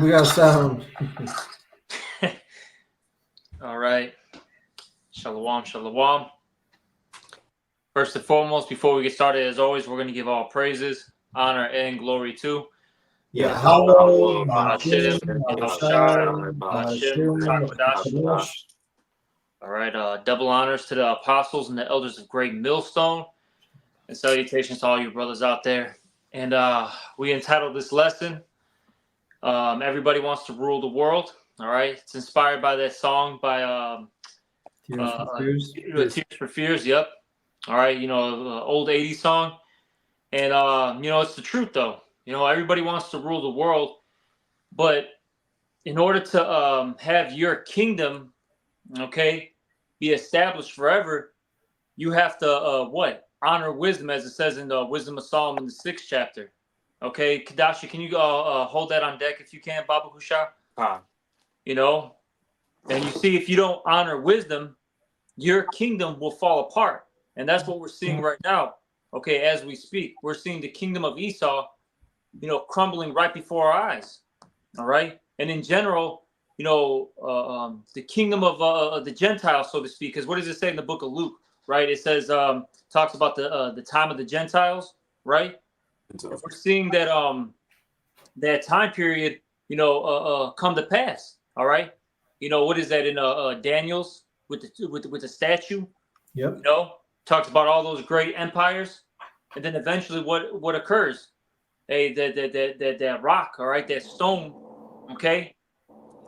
We got sound. All right. Shalom, shalom. First and foremost, before we get started, as always, we're going to give all praises, honor, and glory to Yahweh, Hashem, Hashem, Yahushai, Hashem, Hashem, Shakadash. Kadosh. All right. Double honors to the apostles and the elders of Great Millstone, and salutations to all you brothers out there. And we entitled this lesson, Everybody Wants to Rule the World. All right. It's inspired by that song by Tears for Fears. Tears for Fears. Yep. All right. Old 80s song. And, it's the truth, though. Everybody wants to rule the world. But in order to have your kingdom, okay, be established forever, you have to, honor wisdom, as it says in the Wisdom of Solomon, the 6th chapter. Okay, Kadashi, can you hold that on deck if you can, Baba Husha? And you see, if you don't honor wisdom, your kingdom will fall apart. And that's what we're seeing right now. Okay, as we speak, we're seeing the kingdom of Esau, crumbling right before our eyes. All right. And in general, the kingdom of the Gentiles, so to speak, because what does it say in the book of Luke? Right. It says, talks about the time of the Gentiles. Right. We're seeing that that time period, come to pass. All right. What is that in Daniel's with the statue? Yep. Talks about all those great empires, and then eventually what occurs? That rock, all right, that stone, okay,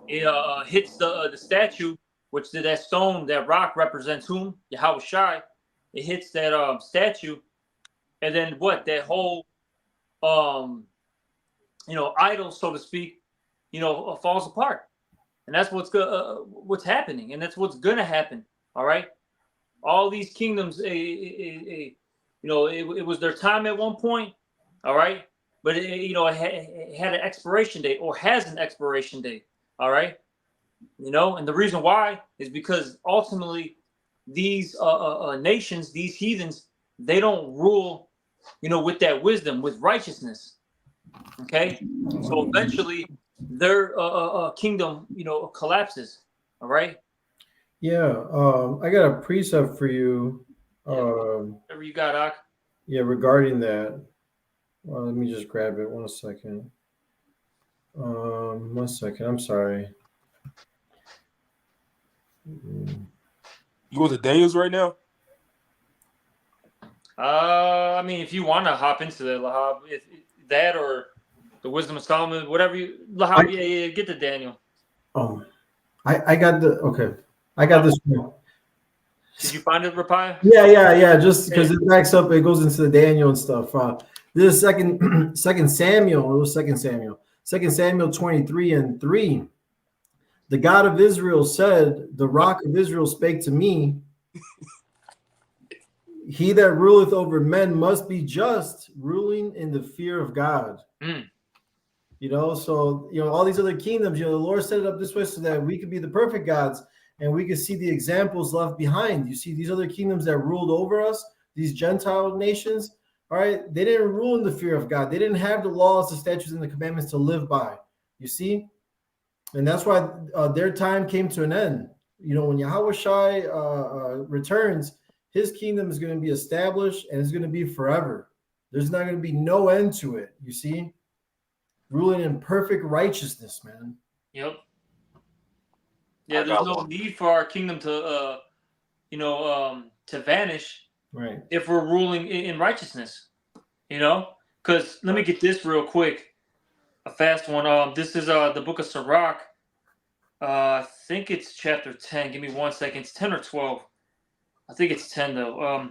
it hits the statue, which that stone, that rock represents whom? Yahweh Shai. It hits that statue, and then that whole idol, so to speak, falls apart, and that's what's happening, and that's what's gonna happen. All right. All these kingdoms, it was their time at one point, all right, but it had an expiration date, or has an expiration date, all right, and the reason why is because ultimately these nations, these heathens, they don't rule, with that wisdom, with righteousness, okay, so eventually their kingdom, collapses, all right. Yeah, I got a precept for you. Whatever you got, Ak. Yeah, regarding that. Let me just grab it. 1 second. 1 second. I'm sorry. You go to Daniels right now? If you want to hop into that, Lahab, if that or the Wisdom of Solomon, whatever you, Lahab, get to Daniel. I got the okay. I got this one. Did you find it, Rapai? Yeah. Just because it backs up, it goes into the Daniel and stuff. This is second Samuel. It was 2 Samuel. 2 Samuel 23:3. The God of Israel said, "The rock of Israel spake to me. He that ruleth over men must be just, ruling in the fear of God." So all these other kingdoms, the Lord set it up this way so that we could be the perfect gods. And we can see the examples left behind. You see these other kingdoms that ruled over us, these Gentile nations, all right, they didn't rule in the fear of God. They didn't have the laws, the statutes, and the commandments to live by. You see? And that's why their time came to an end. When Yahweh Shai returns, his kingdom is going to be established and it's going to be forever. There's not going to be no end to it. You see? Ruling in perfect righteousness, man. Yep. Yeah, there's no need for our kingdom to, to vanish, right? If we're ruling in righteousness, Because let me get this real quick, a fast one. This is the book of Sirach. I think it's chapter 10. Give me 1 second. It's 10 or 12. I think it's 10 though.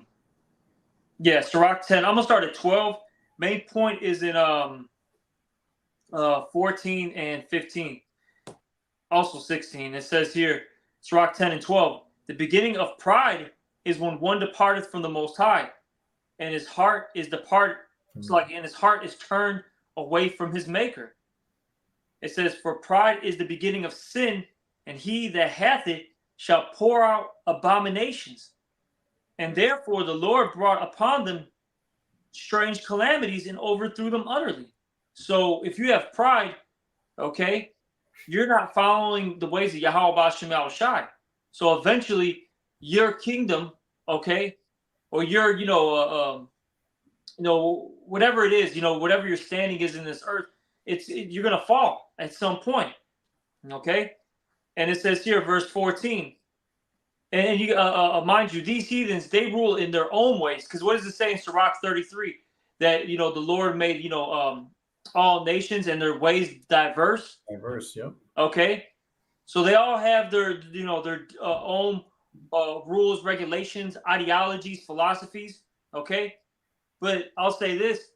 Sirach 10. I'm gonna start at 12. Main point is in 14 and 15. Also 16. It says here, Sirach 10 and 12. The beginning of pride is when one departeth from the Most High, and his heart is departed. And his heart is turned away from his Maker. It says, for pride is the beginning of sin, and he that hath it shall pour out abominations. And therefore the Lord brought upon them strange calamities and overthrew them utterly. So if you have pride, okay, you're not following the ways of Yahweh Shem Shai. So eventually, your kingdom, okay, or your, whatever it is, whatever your standing is in this earth, you're gonna fall at some point, okay. And it says here, verse 14, and you mind you, these heathens, they rule in their own ways. Because what does it say in Sirach 33? That the Lord made all nations and their ways diverse. Diverse, yep. Okay, so they all have their own rules, regulations, ideologies, philosophies. Okay, but I'll say this: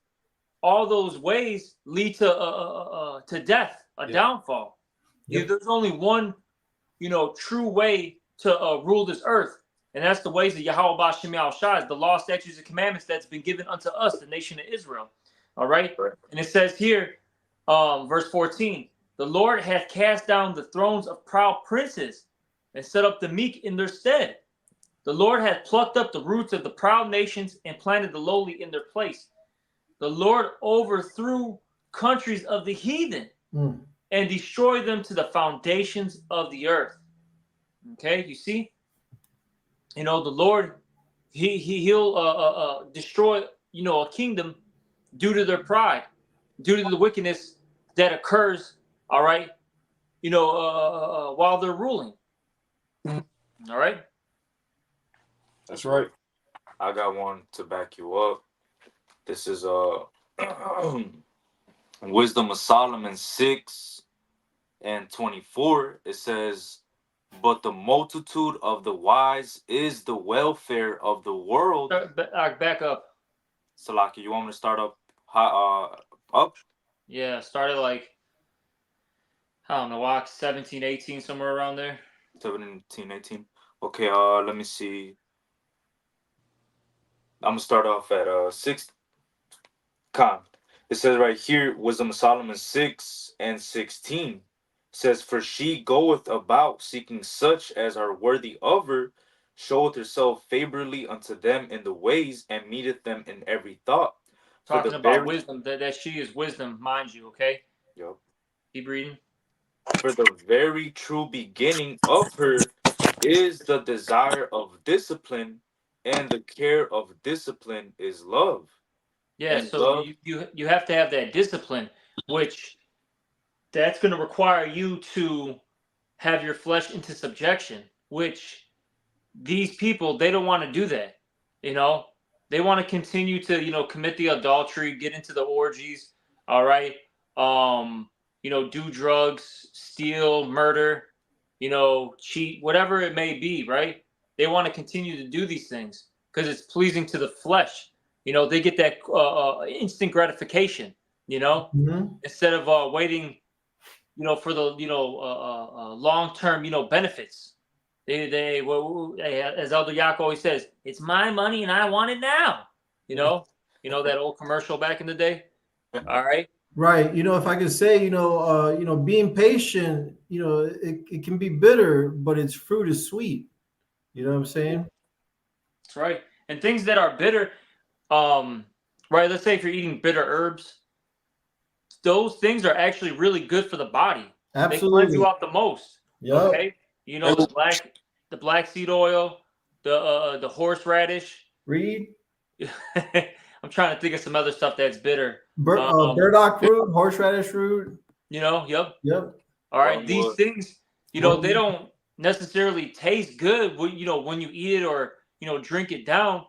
all those ways lead to death, a downfall. Yep. There's only one, true way to rule this earth, and that's the ways of Yahweh Shem Shai, the law, statutes, and commandments that's been given unto us, the nation of Israel. All right, and it says here, verse 14. The Lord hath cast down the thrones of proud princes and set up the meek in their stead. The Lord hath plucked up the roots of the proud nations and planted the lowly in their place. The Lord overthrew countries of the heathen and destroyed them to the foundations of the earth. Okay, you see? The Lord, he'll destroy, a kingdom due to their pride, due to the wickedness that occurs. All right, while they're ruling. All right. That's right. I got one to back you up. This is Wisdom of Solomon 6:24. It says, "But the multitude of the wise is the welfare of the world." Back up. Salaki, you want me to start up? Up? Yeah, started like, I don't know, 17, 18, somewhere around there. 17, 18. Okay, let me see. I'm gonna start off at 6. It says right here, Wisdom of Solomon 6:16. It says, "For she goeth about seeking such as are worthy of her, showeth herself favorably unto them in the ways, and meeteth them in every thought." Talking about wisdom, that she is wisdom, mind you, okay? Yep. Keep reading. "For the very true beginning of her is the desire of discipline, and the care of discipline is love." Yeah, And so love, you have to have that discipline, which that's going to require you to have your flesh into subjection, which these people, they don't want to do that. They want to continue to, commit the adultery, get into the orgies, all right? Do drugs, steal, murder, cheat, whatever it may be, right? They want to continue to do these things because it's pleasing to the flesh. They get that instant gratification, instead of waiting, for the, long-term, benefits. They as Elder Yak always says, it's my money and I want it now. That old commercial back in the day. All right. Right. If I could say, being patient, it can be bitter, but its fruit is sweet. You know what I'm saying? That's right. And things that are bitter, right? Let's say if you're eating bitter herbs, those things are actually really good for the body. Absolutely. They cleanse you out the most. Yep. Okay. The black seed oil, the horseradish. Read. I'm trying to think of some other stuff that's bitter. Burdock root, horseradish root. Yep. Yep. All right. These things, they don't necessarily taste good when you eat it or drink it down,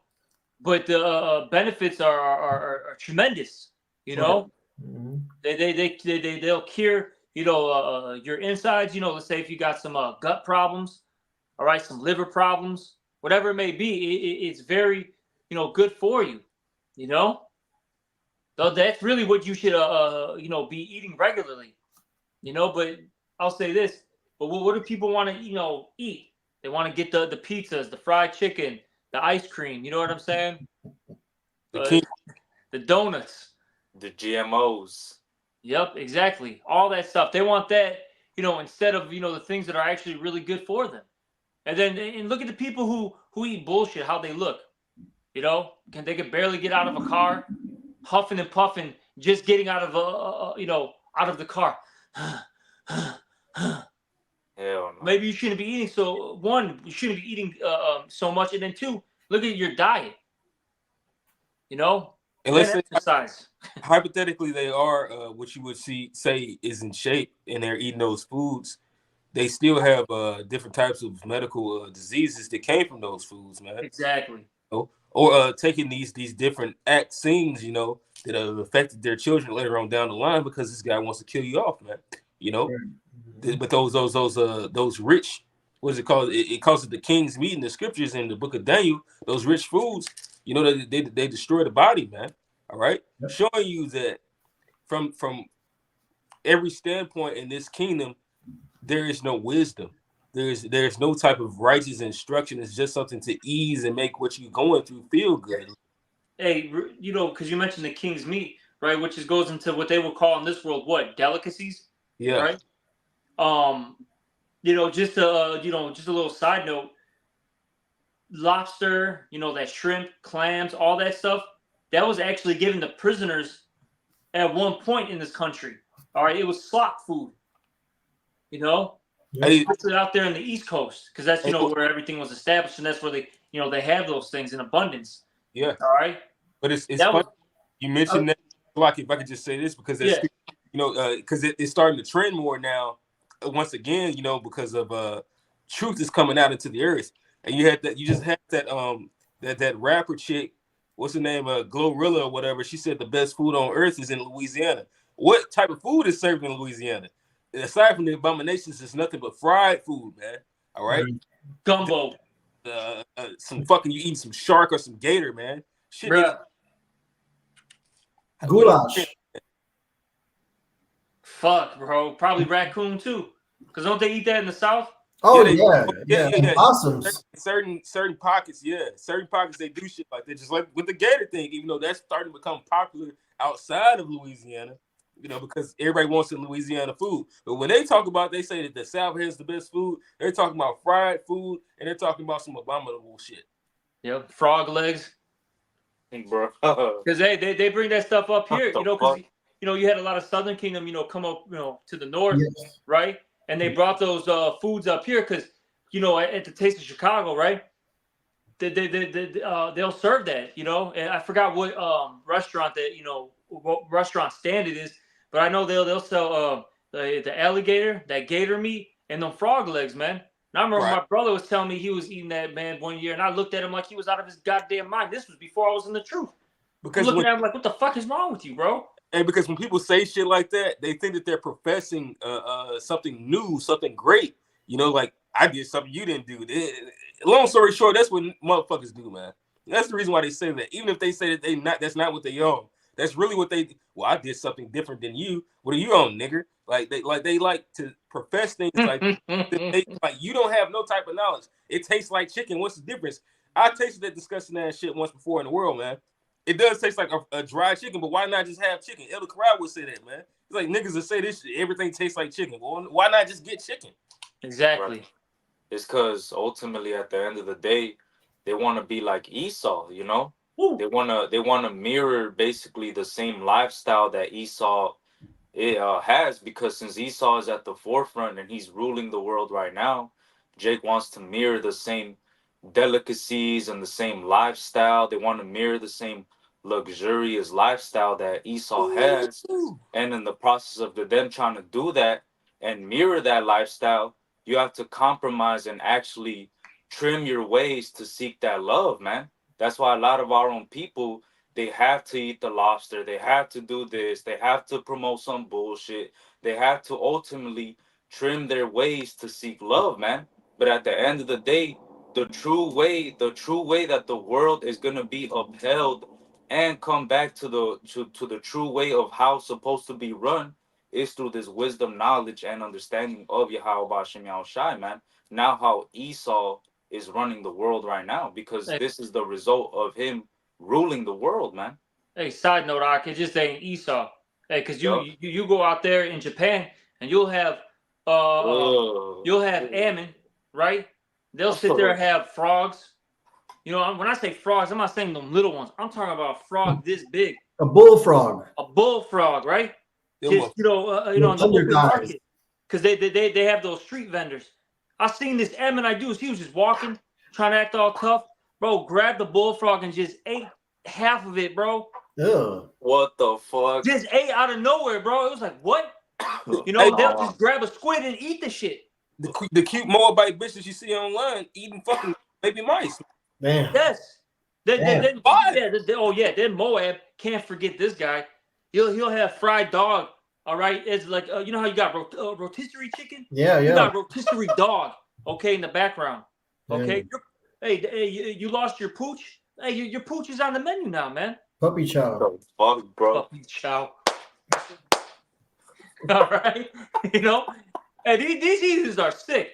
but the benefits are tremendous. Mm-hmm. They'll cure your insides. Let's say if you got some gut problems, all right, some liver problems, whatever it may be, it's very good for you. So that's really what you should be eating regularly. But I'll say this. But what do people want to eat? They want to get the pizzas, the fried chicken, the ice cream. You know what I'm saying? The donuts, the GMOs. Yep, exactly. All that stuff. They want that, instead of the things that are actually really good for them. And look at the people who eat bullshit. How they look. They can barely get out of a car, huffing and puffing, just getting out of out of the car. Hell no. Maybe you shouldn't be eating so. One, you shouldn't be eating so much, and then two, look at your diet. You know, And let's then say exercise. hypothetically they are what you would say is in shape, and they're eating those foods. They still have different types of medical diseases that came from those foods, man. Exactly. Or taking these different vaccines, that have affected their children later on down the line because this guy wants to kill you off, man. But those rich, what is it called? It calls it the king's meat in the scriptures in the book of Daniel. Those rich foods, they destroy the body, man. All right, showing you that from every standpoint in this kingdom, there is no wisdom. There's no type of righteous instruction. It's just something to ease and make what you're going through feel good. Hey, because you mentioned the king's meat, right? Which goes into what they would call in this world what delicacies, Yeah. right? Just a little side note. Lobster, that shrimp, clams, all that stuff, that was actually given to prisoners at one point in this country. All right, it was slop food. Especially out there in the East Coast, because that's where everything was established, and that's where they have those things in abundance. Yeah. All right. But it's funny you mentioned that. Like, if I could just say this, because that's because it's starting to trend more now. Once again, because of truth is coming out into the earth, and you just had that rapper chick, what's her name, Glorilla or whatever. She said the best food on earth is in Louisiana. What type of food is served in Louisiana? Aside from the abominations, it's nothing but fried food, man. All right, gumbo. Some fucking you eating some shark or some gator, man. Shit. Goulash. Fuck, bro. Probably raccoon too. Because don't they eat that in the South? Oh yeah. Possums. Certain pockets, certain pockets they do shit like that. Just like with the gator thing, even though that's starting to become popular outside of Louisiana. Because everybody wants some Louisiana food. But when they talk about, they say that the South has the best food, they're talking about fried food, and they're talking about some abominable shit. Yep, frog legs. Bro. Because they bring that stuff up here, because you had a lot of Southern Kingdom, come up, to the north, right? And they brought those foods up here because, at the Taste of Chicago, right? They'll serve that, and I forgot what restaurant that, what restaurant stand it is. But I know they'll sell the alligator, that gator meat, and them frog legs, man. And I remember my brother was telling me he was eating that, man, one year, and I looked at him like he was out of his goddamn mind. This was before I was in the truth. Because looking at him like, what the fuck is wrong with you, bro? And because when people say shit like that, they think that they're professing something new, something great. Like I did something you didn't do. Long story short, that's what motherfuckers do, man. That's the reason why they say that. Even if they say that that's not what they own. That's really what they. Well, I did something different than you. What are you on, nigger? They like to profess things like like you don't have no type of knowledge. It tastes like chicken. What's the difference? I tasted that disgusting ass shit once before in the world, man. It does taste like a dry chicken, but why not just have chicken? Elder Corral would say that, man. It's like niggas that say this shit, everything tastes like chicken. Well, why not just get chicken? Exactly. Right. It's because ultimately, at the end of the day, they want to be like Esau, Woo. They want to mirror basically the same lifestyle that Esau has, because since Esau is at the forefront and he's ruling the world right now, Jake wants to mirror the same delicacies and the same lifestyle. They want to mirror the same luxurious lifestyle that Esau has. And in the process of them trying to do that and mirror that lifestyle, you have to compromise and actually trim your ways to seek that love, man. That's why a lot of our own people, they have to eat the lobster. They have to do this. They have to promote some bullshit. They have to ultimately trim their ways to seek love, man. But at the end of the day, the true way that the world is going to be upheld and come back to the true way of how it's supposed to be run is through this wisdom, knowledge, and understanding of Yahweh Hashem Yahushai, man. Now how Esau is running the world right now, because this is the result of him ruling the world, man. Hey, side note, it just ain't Esau. Hey, because you go out there in Japan and you'll have Ammon, right? They'll sit there and have frogs. When I say frogs, I'm not saying them little ones. I'm talking about a frog this big. A bullfrog. A bullfrog, right? just on the open underdogs. market, because they have those street vendors. I seen this Ammonite dude. He was just walking, trying to act all tough, bro. Grabbed the bullfrog and just ate half of it, bro. Ugh. What the fuck? Just ate out of nowhere, bro. It was like, what? Hey, They'll just grab a squid and eat the shit. The cute Moabite bitches you see online eating fucking baby mice. Man. Yes. Damn. Then Moab, can't forget this guy. He'll have fried dog. All right, it's like how you got rotisserie chicken. Yeah, You yeah. got rotisserie dog. Okay, in the background. Okay. Yeah. Hey, you lost your pooch. Hey, your pooch is on the menu now, man. Puppy chow. The fuck, bro? Puppy chow. All right, and these heathens are sick.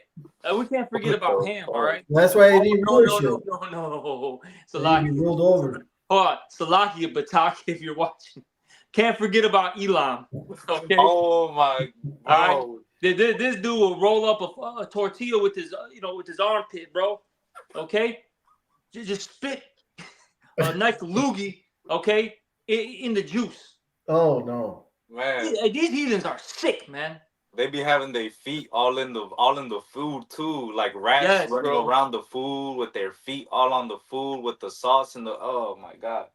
We can't forget about Ham. All right. That's why they need No. rulership. They need to be Salakia. ruled over. Hold on. Salakia Bataki, if you're watching. Can't forget about Elam. Okay. Oh my god. This dude will roll up a tortilla with his armpit, bro. Okay. Just spit a nice loogie, okay, in the juice. Oh no. Man, These heathens are sick, man. they be having their feet all in the food too, like rats Yes, running bro. around the food with their feet all on the food with the sauce and the. Oh my god.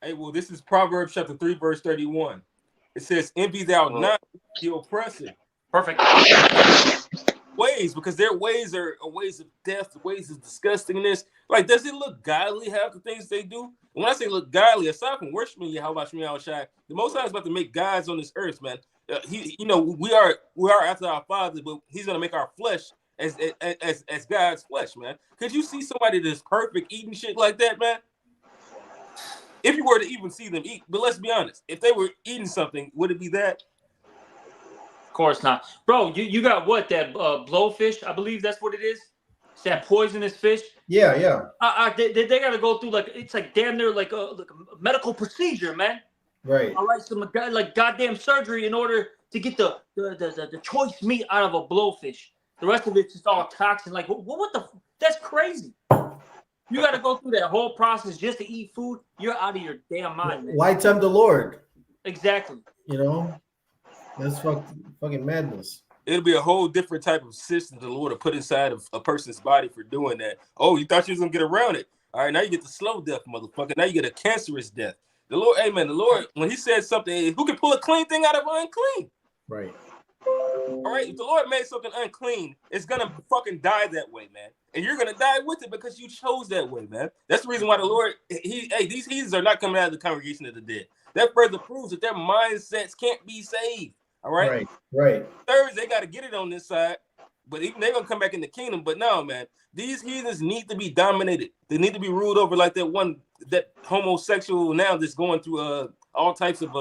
Hey, well, this is Proverbs chapter 3, verse 31. It says, "Envy thou not the oppressor." Perfect. Ways, because their ways are ways of death, ways of disgustingness. Like, does it look godly, half the things they do? And when I say look godly, aside from worshiping Yahweh Shemi Shai, the Most High is about to make gods on this earth, man. We are after our Father, but He's gonna make our flesh as God's flesh, man. Could you see somebody that's perfect eating shit like that, man? If you were to even see them eat, but let's be honest, if they were eating something, would it be that? Of course not, bro. You got what, that blowfish? I believe that's what it is. It's that poisonous fish. Yeah, yeah. They got to go through it's like damn near like a medical procedure, man. Right. All right, some like goddamn surgery in order to get the choice meat out of a blowfish. The rest of it's just all toxin. Like what the? That's crazy. You got to go through that whole process just to eat food. You're out of your damn mind, man. Why tempt the Lord? Exactly. That's fucking madness. It'll be a whole different type of system the Lord will put inside of a person's body for doing that. Oh, you thought you was gonna get around it. All right, now you get the slow death, motherfucker. Now you get a cancerous death. The Lord, amen. The Lord, when He said something, who can pull a clean thing out of unclean? Right. All right, if the Lord made something unclean, it's gonna fucking die that way, man. And you're gonna die with it because you chose that way, man. That's the reason why the Lord, these heathens are not coming out of the congregation of the dead. That further proves that their mindsets can't be saved. All right. Right. Thirds, they got to get it on this side, but even they're gonna come back in the kingdom. But no, man, these heathens need to be dominated. They need to be ruled over like that homosexual now that's going through all types of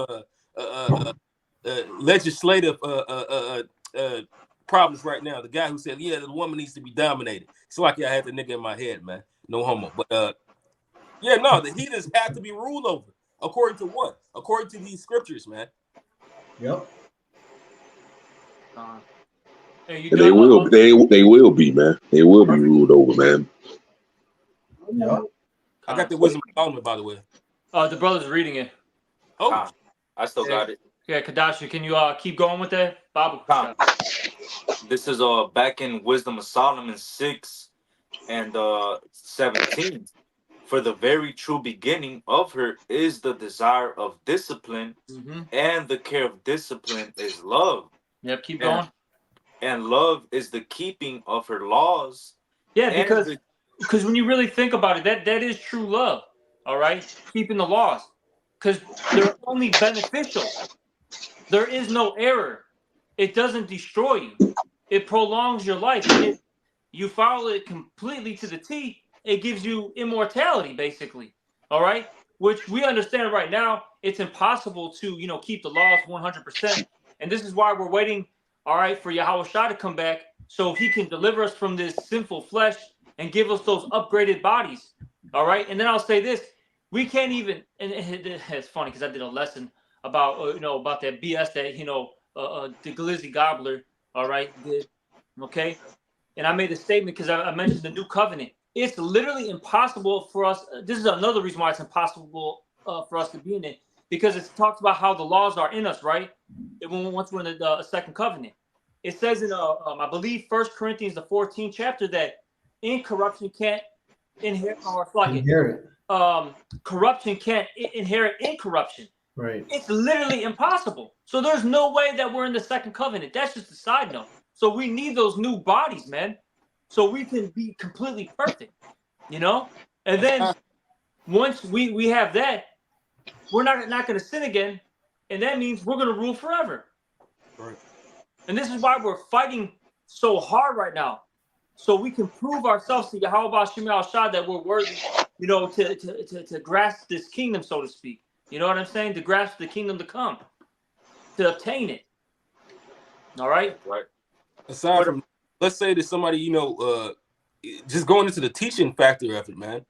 legislative problems right now. The guy who said, "Yeah, the woman needs to be dominated." It's like I had the nigga in my head, man. No homo, but the heathens have to be ruled over according to what? According to these scriptures, man. Yep. Hey, They will be, man. They will be ruled over, man. Yep. I got the wisdom of Solomon, by the way. The brother's reading it. Oh, I still got it. Yeah, Kadashi, can you keep going with that? Babu. This is back in Wisdom of Solomon 6 and 17. For the very true beginning of her is the desire of discipline, and the care of discipline is love. Yep, keep going. And love is the keeping of her laws. Yeah, because when you really think about it, that is true love. All right, keeping the laws, because they're only beneficial. There is no error. It doesn't destroy you. It prolongs your life. If you follow it completely to the T, it gives you immortality, basically. All right, which we understand right now. It's impossible to keep the laws 100%, and this is why we're waiting. All right, for Yahweh Shai to come back so He can deliver us from this sinful flesh and give us those upgraded bodies. All right, and then I'll say this: we can't even. And it's funny because I did a lesson about about that BS that the Glizzy Gobbler. All right, did. Okay, and I made a statement because I mentioned the new covenant. It's literally impossible for us. This is another reason why it's impossible for us to be in it, because it talks about how the laws are in us, right? Once we're in the second covenant, it says in I believe 1 Corinthians the 14th chapter that incorruption can't inherit, or Inherit. corruption can't inherit incorruption. Right. It's literally impossible. So there's no way that we're in the second covenant. That's just a side note. So we need those new bodies, man, so we can be completely perfect, you know? And then once we have that, we're not going to sin again, and that means we're going to rule forever. Right. And this is why we're fighting so hard right now, so we can prove ourselves to Yahweh Shem Shah that we're worthy, you know, to grasp this kingdom, so to speak. You know what I'm saying? To grasp the kingdom to come, to obtain it. All right? Right. Aside from, let's say that somebody, you know, just going into the teaching factor of it, man,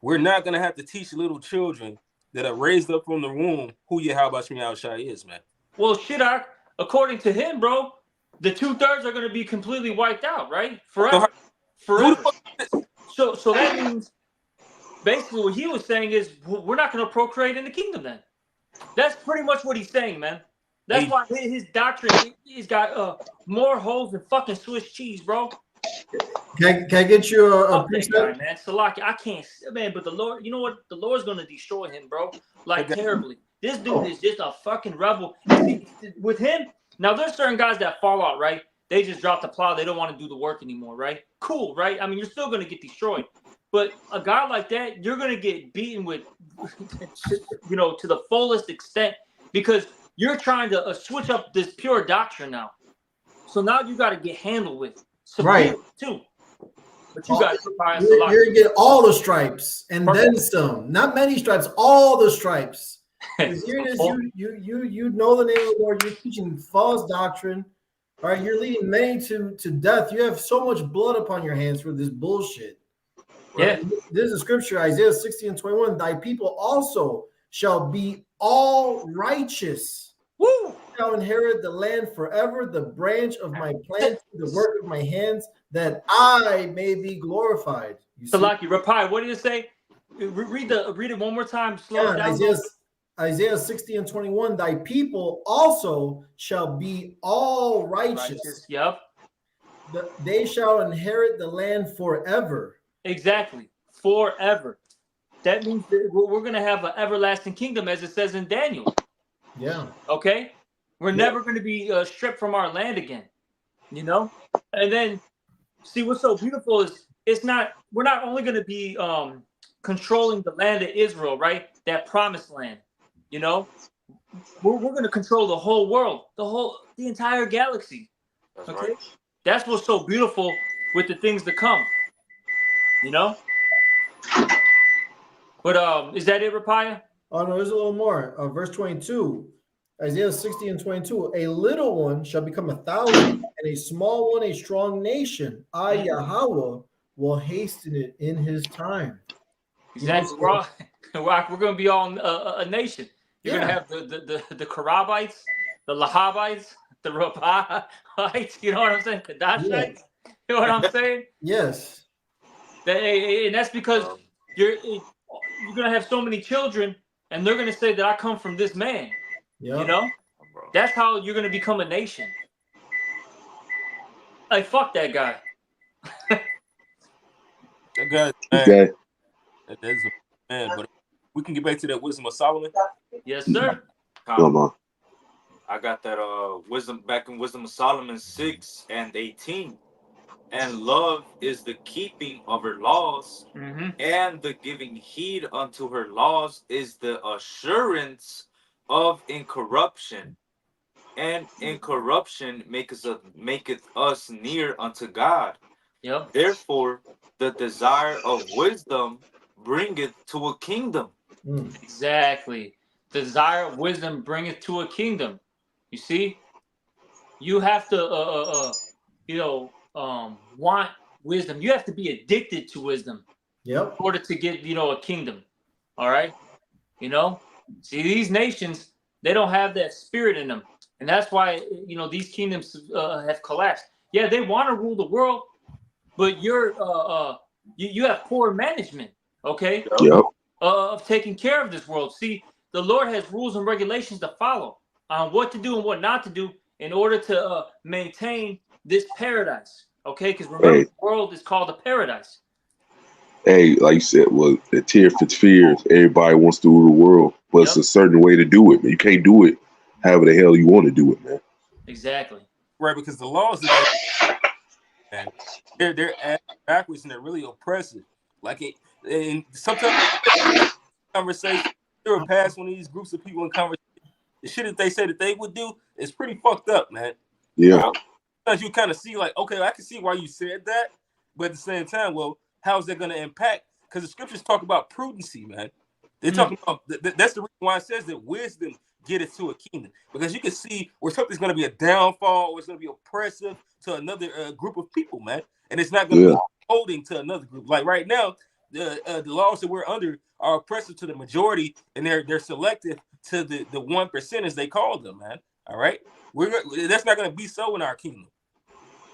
we're not going to have to teach little children that are raised up from the womb who Yahweh Shem Shah is, man. Well, Shidduch, according to him, bro, the 2/3 are going to be completely wiped out, right? Forever. Forever. So that means basically what he was saying is we're not going to procreate in the kingdom then. That's pretty much what he's saying, man. That's why his doctrine, he's got more holes than fucking Swiss cheese, bro. Can I get you a Fuck that precept? guy, man. Salaki, I can't, man, but the Lord, you know what? The Lord's going to destroy him, bro. Like, terribly. This dude is just a fucking rebel. And see, with him, now there's certain guys that fall out, right? They just drop the plow. They don't want to do the work anymore, right? Cool, right? I mean, you're still going to get destroyed. But a guy like that, you're going to get beaten with, you know, to the fullest extent, because you're trying to switch up this pure doctrine now. So now you got to get handled with. Right. Too. But you got to you're going to get all the stripes and then some. Not many stripes, all the stripes. Here it is, you know the name of the Lord. You're teaching false doctrine. All right, you're leading many to death. You have so much blood upon your hands for this bullshit. Right? Yeah. This is scripture, Isaiah 60:21. Thy people also shall be all righteous. Woo! Shall inherit the land forever, the branch of my plant, the work of my hands, that I may be glorified. Salaki, Rapai, what did it say? Read it one more time. Slow it down. Isaiah 60:21. Thy people also shall be all righteous. Yep. They shall inherit the land forever. Exactly. Forever. That means that we're going to have an everlasting kingdom, as it says in Daniel. Yeah. Okay? We're never going to be stripped from our land again. You know? And then, see, what's so beautiful is we're not only going to be controlling the land of Israel, right? That promised land. You know? We're going to control the whole world, the entire galaxy. That's okay? Right. That's what's so beautiful with the things to come. You know? But is that it, Rapaya? Oh no, there's a little more. Verse 22, Isaiah 60:22. A little one shall become 1,000, and a small one a strong nation. I, Yahweh, will hasten it in his time. Exactly. We're going to be all a nation. You're going to have the Karabites, the Lahabites, the Rabbaites. You know what I'm saying? Kadashites. You know what I'm saying? Yes. And that's because you're going to have so many children, and they're going to say that I come from this man. Yep. You know? That's how you're going to become a nation. Like, fuck that guy. That guy, man. That is a man, but we can get back to that wisdom of Solomon. Yes, sir. Come on. I got that wisdom back in Wisdom of Solomon 6:18. And love is the keeping of her laws, and the giving heed unto her laws is the assurance of incorruption. And incorruption maketh us near unto God. Yep. Therefore, the desire of wisdom bringeth to a kingdom. Exactly. The desire of wisdom bringeth to a kingdom. You see? You have to, want wisdom. You have to be addicted to wisdom. Yep. In order to get, a kingdom. All right? See, these nations, they don't have that spirit in them. And that's why, these kingdoms have collapsed. Yeah, they want to rule the world, but you have poor management, okay? Yep. Of taking care of this world. See, the Lord has rules and regulations to follow on what to do and what not to do in order to maintain this paradise. Okay, because remember, Hey. the world is called a paradise. Hey, like you said, well, the tear for fears. Everybody wants to rule the world, but it's Yep. a certain way to do it. Man. You can't do it however the hell you want to do it, man. Exactly. Right, because the laws that they're ass backwards and they're really oppressive. Like it, and sometimes conversation there will pass one of these groups of people in conversation. The shit that they say that they would do is pretty fucked up, man. Yeah. Sometimes you kind of see like, okay, I can see why you said that, but at the same time, well, how is that going to impact? Because the scriptures talk about prudency, man. They're talking about that's the reason why it says that wisdom getteth to a kingdom, because you can see where something's going to be a downfall or it's going to be oppressive to another group of people, man, and it's not going to be holding to another group. Like right now, the laws that we're under are oppressive to the majority, and they're selective to the 1%, as they call them, man. All right, that's not going to be so in our kingdom.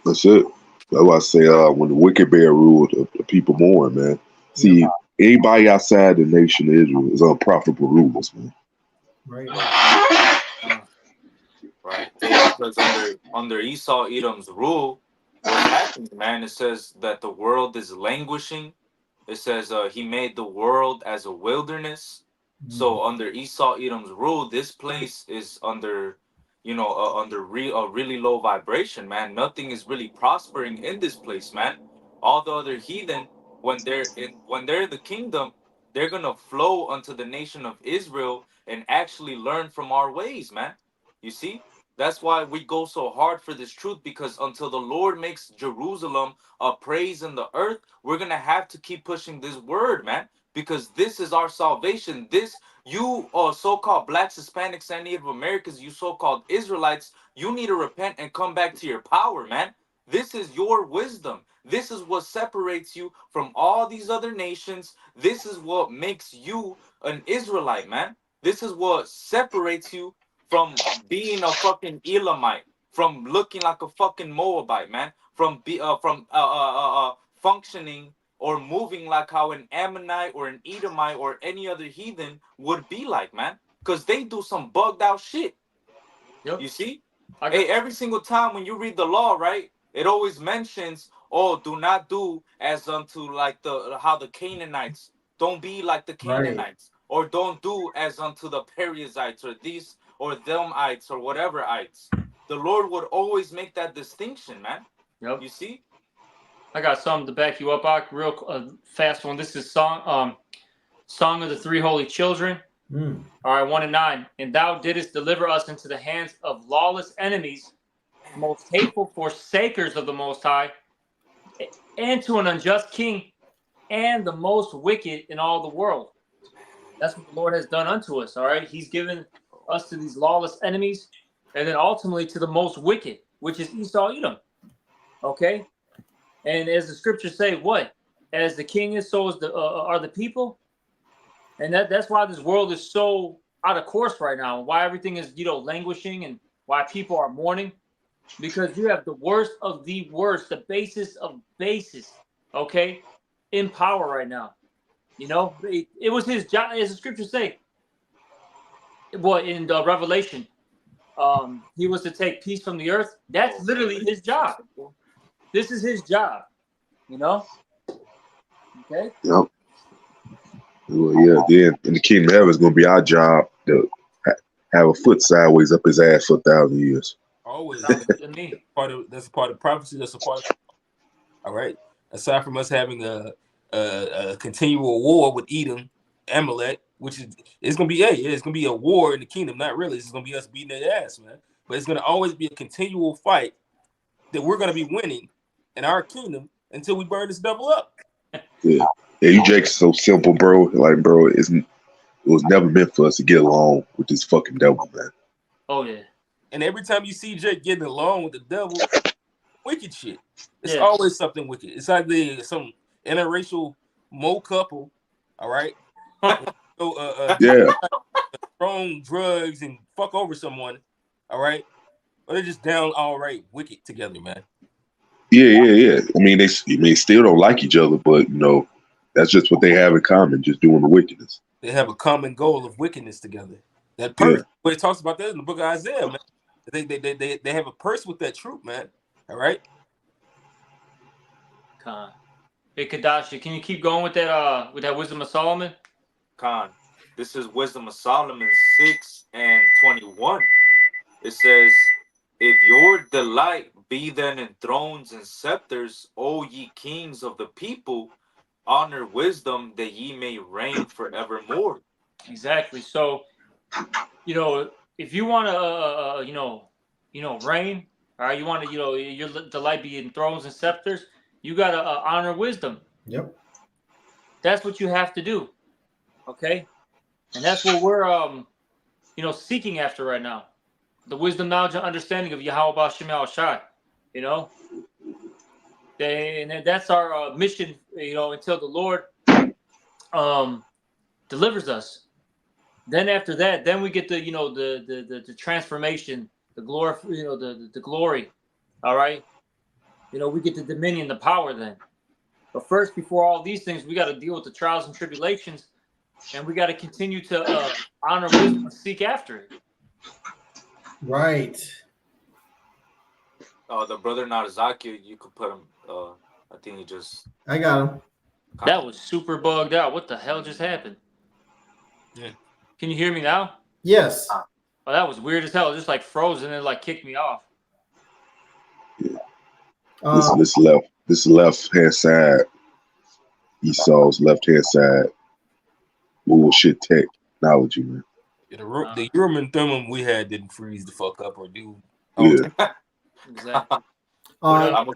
That's it. That's why I say when the wicked bear ruled, the people mourn, man. See, anybody outside the nation of Israel is unprofitable rulers, man. Right. Right. Because under Esau Edom's rule, what happened, man? It says that the world is languishing. It says he made the world as a wilderness. So under Esau Edom's rule, this place is under, under a really low vibration, man. Nothing is really prospering in this place, man. All the other heathen, when they're in the kingdom, they're gonna flow unto the nation of Israel and actually learn from our ways, man. You see, that's why we go so hard for this truth, because until the Lord makes Jerusalem a praise in the earth, we're gonna have to keep pushing this word, man. Because this is our salvation. This, you so-called blacks, Hispanics, and Native Americans, you so-called Israelites, you need to repent and come back to your power, man. This is your wisdom. This is what separates you from all these other nations. This is what makes you an Israelite, man. This is what separates you from being a fucking Elamite, from looking like a fucking Moabite, man, from functioning or moving like how an Ammonite or an Edomite or any other heathen would be like, man. Because they do some bugged out shit. Yep. You see? Hey, every single time when you read the law, right, it always mentions, oh, do not do as unto like how the Canaanites, don't be like the Canaanites, or don't do as unto the Perizzites or these or themites or whatever ites. The Lord would always make that distinction, man. Yep. You see? I got something to back you up, Ak. Real fast one. This is Song of the Three Holy Children. All right, 1 and 9. And thou didst deliver us into the hands of lawless enemies, most hateful forsakers of the Most High, and to an unjust king, and the most wicked in all the world. That's what the Lord has done unto us. All right, He's given us to these lawless enemies, and then ultimately to the most wicked, which is Esau Edom. Okay. And as the scriptures say, what? As the king is, so is are the people. And that's why this world is so out of course right now. Why everything is, languishing, and why people are mourning. Because you have the worst of the worst, the basis of basis, okay, in power right now. It was his job, as the scriptures say. What in Revelation, he was to take peace from the earth. That's literally his job. This is his job, Okay. Yep. Well, yeah. Then in the kingdom of heaven, it's gonna be our job to have a foot sideways up his ass for 1,000 years. Always. That's a part of prophecy. That's a part of. All right. Aside from us having a continual war with Edom, Amalek, which it's gonna be it's gonna be a war in the kingdom. Not really. It's gonna be us beating their ass, man. But it's gonna always be a continual fight that we're gonna be winning in our kingdom until we burn this devil up. Yeah, you Jake's so simple, bro. Like, bro, it was never meant for us to get along with this fucking devil, man. Oh yeah. And every time you see Jake getting along with the devil, wicked shit. It's always something wicked. It's either some interracial Mo couple, all right? Strong drugs and fuck over someone, all right? Or they're just down all right, wicked together, man. Yeah. I mean, they still don't like each other, but that's just what they have in common, just doing the wickedness. They have a common goal of wickedness together. That purse, where it talks about that in the book of Isaiah, man. They have a purse with that truth, man. All right. Khan. Hey Kadashi, can you keep going with that Wisdom of Solomon? Khan. This is Wisdom of Solomon 6:21. It says, if your delight be then in thrones and scepters, O ye kings of the people, honor wisdom that ye may reign forevermore. Exactly. So, if you want to, reign, all right, you want to, your delight be in thrones and scepters, you got to honor wisdom. Yep. That's what you have to do. Okay. And that's what we're, seeking after right now. The wisdom, knowledge, and understanding of Yahweh Shem Shai, and that's our mission, until the Lord delivers us. Then after that, then we get the transformation, the glory, the glory. All right, we get the dominion, the power. Then, but first, before all these things, we got to deal with the trials and tribulations, and we got to continue to honor wisdom and seek after it. Right. The brother Narazaki, you could put him. I think he just. I got him. That was super bugged out. What the hell just happened? Yeah. Can you hear me now? Yes. Oh, that was weird as hell. It just like froze and then like kicked me off. This left hand side, Esau's left hand side, bullshit technology, man. Yeah, the Urim and Thummim we had didn't freeze the fuck up or do. Yeah. Exactly. I'm gonna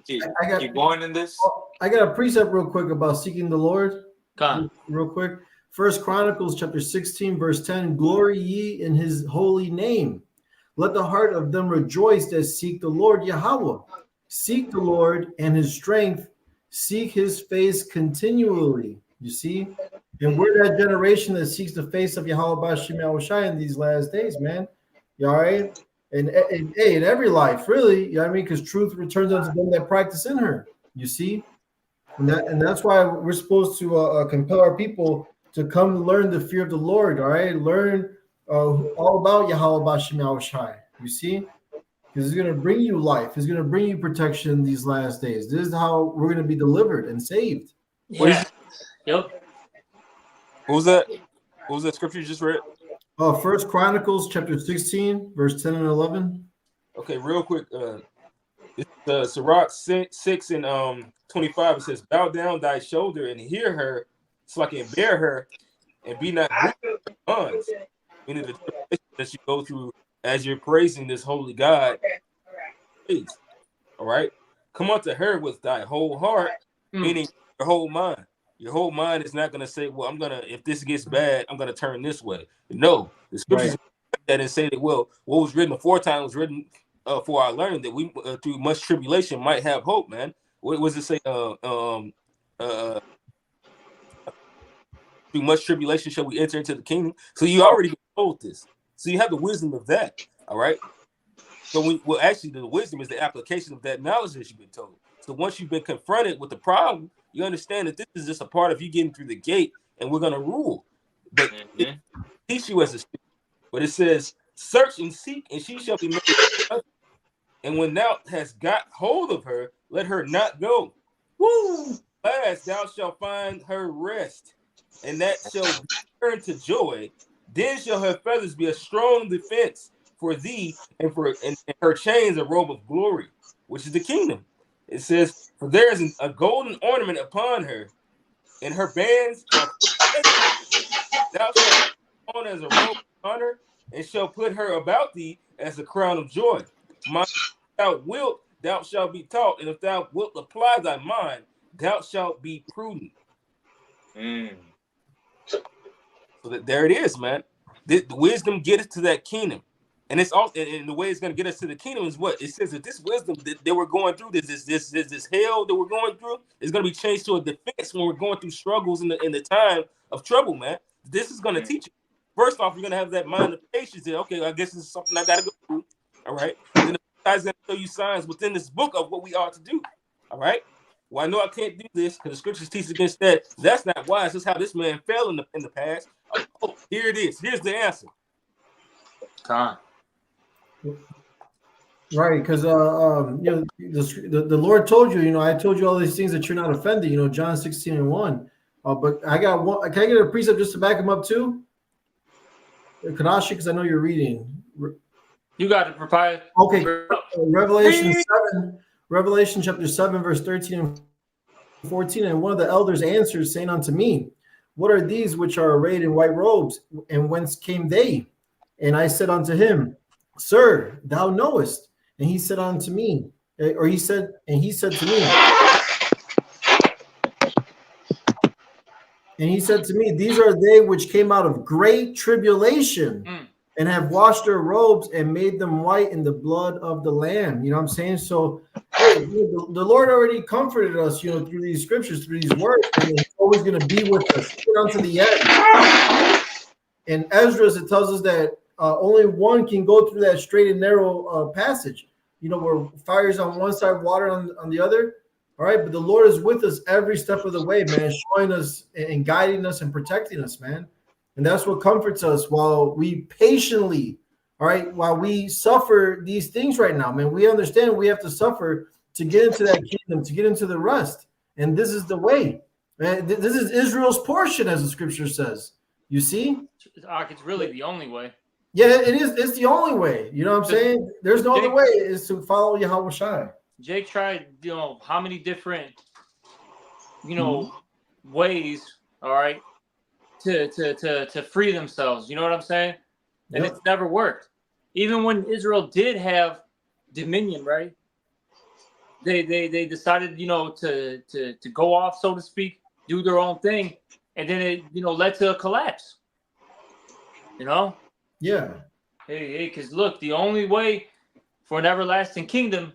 keep going in this. I got a precept real quick about seeking the Lord. Come. Real quick. 1 Chronicles chapter 16, verse 10. Glory ye in his holy name. Let the heart of them rejoice that seek the Lord Yahweh. Seek the Lord and his strength. Seek his face continually. You see? And we're that generation that seeks the face of Yahweh Shem Shai in these last days, man. You all right? And in every life, really, you know what I mean? Because truth returns unto them that practice in her. You see? And that's why we're supposed to compel our people to come learn the fear of the Lord, all right? Learn all about Yahweh Shem Shai. You see? Because it's going to bring you life. It's going to bring you protection in these last days. This is how we're going to be delivered and saved. Yeah. Yep. What was that? What was that scripture you just read? 1 Chronicles chapter 16, verse 10 and 11. Okay, real quick. It's Sirach 6 and 25. It says, bow down thy shoulder and hear her, so I can bear her, and be not bonds. Meaning the tribulation that you go through as you're praising this holy God. All right. Come unto her with thy whole heart, meaning your whole mind. Your whole mind is not going to say, well, if this gets bad, I'm going to turn this way. No, the scriptures that and say that, well, what was written aforetime was written for our learning, that we through much tribulation might have hope, man. What was it say? Through much tribulation shall we enter into the kingdom. So you already told this. So you have the wisdom of that. All right. So actually the wisdom is the application of that knowledge that you've been told. So once you've been confronted with the problem, you understand that this is just a part of you getting through the gate, and we're gonna rule. But it teach you as a student. But it says, search and seek, and she shall be made. And when thou hast got hold of her, let her not go. Woo! Last thou shalt find her rest, and that shall turn to joy. Then shall her feathers be a strong defense for thee, and her chains a robe of glory, which is the kingdom. It says, for there is a golden ornament upon her, and her bands are thou shalt put on as a robe of honor, and shall put her about thee as a crown of joy. Thou wilt, thou shalt be taught, and if thou wilt apply thy mind, thou shalt be prudent. So there it is, man. The wisdom getteth to that kingdom. And it's all, and the way it's going to get us to the kingdom is what it says that this wisdom that we're going through, this hell that we're going through, is going to be changed to a defense when we're going through struggles in the time of trouble, man. This is going to teach you. First off, you're going to have that mind of patience. That, okay, I guess this is something I got to go through. All right. And then the guy's going to show you signs within this book of what we ought to do. All right. Well, I know I can't do this because the scriptures teach against that. That's not wise. That's how this man fell in the past. Oh, here it is. Here's the answer. Con. Right, because the Lord told you, I told you all these things that you're not offended, John 16:1. But I got one. Can I get a precept just to back him up too? Kanashi, because I know you're reading. You got it, Papaya. Okay, Revelation chapter 7, verse 13 and 14. And one of the elders answered, saying unto me, what are these which are arrayed in white robes, and whence came they? And I said unto him, Sir, thou knowest. And he said unto me, he said to me, these are they which came out of great tribulation and have washed their robes and made them white in the blood of the Lamb. You know what I'm saying? So hey, the Lord already comforted us, through these scriptures, through these words, and He's always going to be with us unto the end. In Esdras, it tells us that only one can go through that straight and narrow passage, where fire is on one side, water on the other. All right, but the Lord is with us every step of the way, man, showing us and guiding us and protecting us, man. And that's what comforts us while we patiently, while we suffer these things right now, man. We understand we have to suffer to get into that kingdom, to get into the rest. And this is the way, man. This is Israel's portion, as the scripture says. You see? It's really the only way. Yeah, it is. It's the only way. You know what I'm saying? There's no other way is to follow Yahweh Shai. Jake tried, how many different, ways, all right, to free themselves. You know what I'm saying? And it's never worked. Even when Israel did have dominion, right? They decided, to go off, so to speak, do their own thing, and then it, led to a collapse. Yeah. Hey, because look, the only way for an everlasting kingdom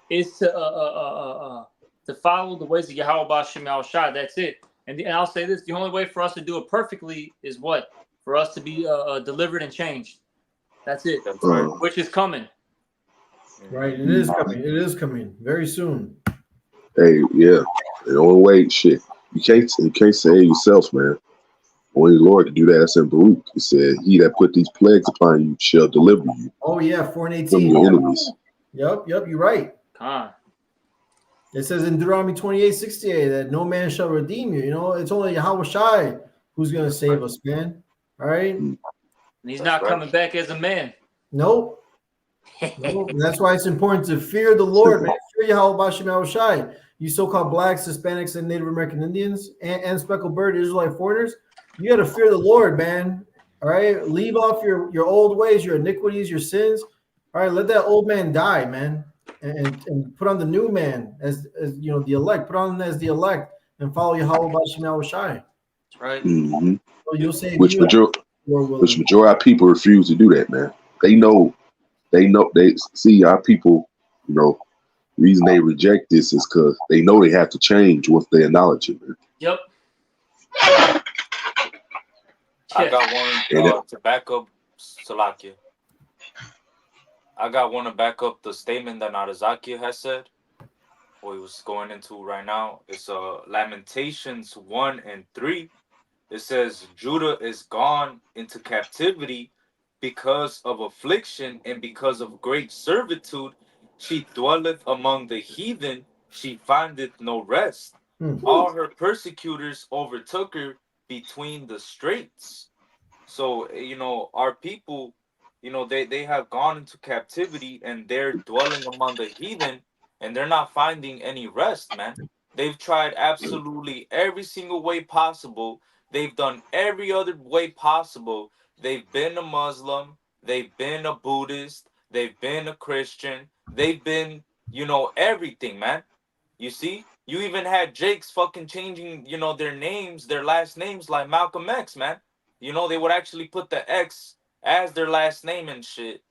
is to follow the ways of Yahweh B'Shem Yahushua. That's it. And I'll say this: the only way for us to do it perfectly is what? For us to be delivered and changed. That's it. That's right. Which is coming. Right. It is coming. It is coming very soon. Hey, yeah. The only way, shit. You can't say it yourself, man. Only the Lord can do that. That's in Baruch. He said, "He that put these plagues upon you shall deliver you." Oh yeah, 4 and 18. From your enemies. Yep. You're right. It says in Deuteronomy 28:68 that no man shall redeem you. It's only Yahweh Shai who's going to save us, man. All right. And He's not coming back as a man. Nope. And that's why it's important to fear the Lord, man. Fear Yahweh B'Shem Yahushai. You so-called blacks, Hispanics, and Native American Indians, and speckled bird Israelite foreigners. You got to fear the Lord, man. All right. Leave off your old ways, your iniquities, your sins. All right. Let that old man die, man. And put on the new man as the elect. Put on as the elect and follow Yahweh B'Shem Yahushai. That's right. Mm-hmm. So you'll say Which majority of people refuse to do that, man. They see our people, reason they reject this is because they know they have to change once they acknowledge it, man. Yep. I got one to back up Salakia. I got one to back up the statement that Narazakia has said. What he was going into right now. It's Lamentations 1 and 3. It says, Judah is gone into captivity because of affliction and because of great servitude. She dwelleth among the heathen. She findeth no rest. All her persecutors overtook her between the straits. So, our people, they have gone into captivity and they're dwelling among the heathen and they're not finding any rest, man. They've tried absolutely every single way possible. They've done every other way possible. They've been a Muslim. They've been a Buddhist. They've been a Christian. They've been, everything, man. You see? You even had Jake's fucking changing, their names, their last names like Malcolm X, man. They would actually put the X as their last name and shit.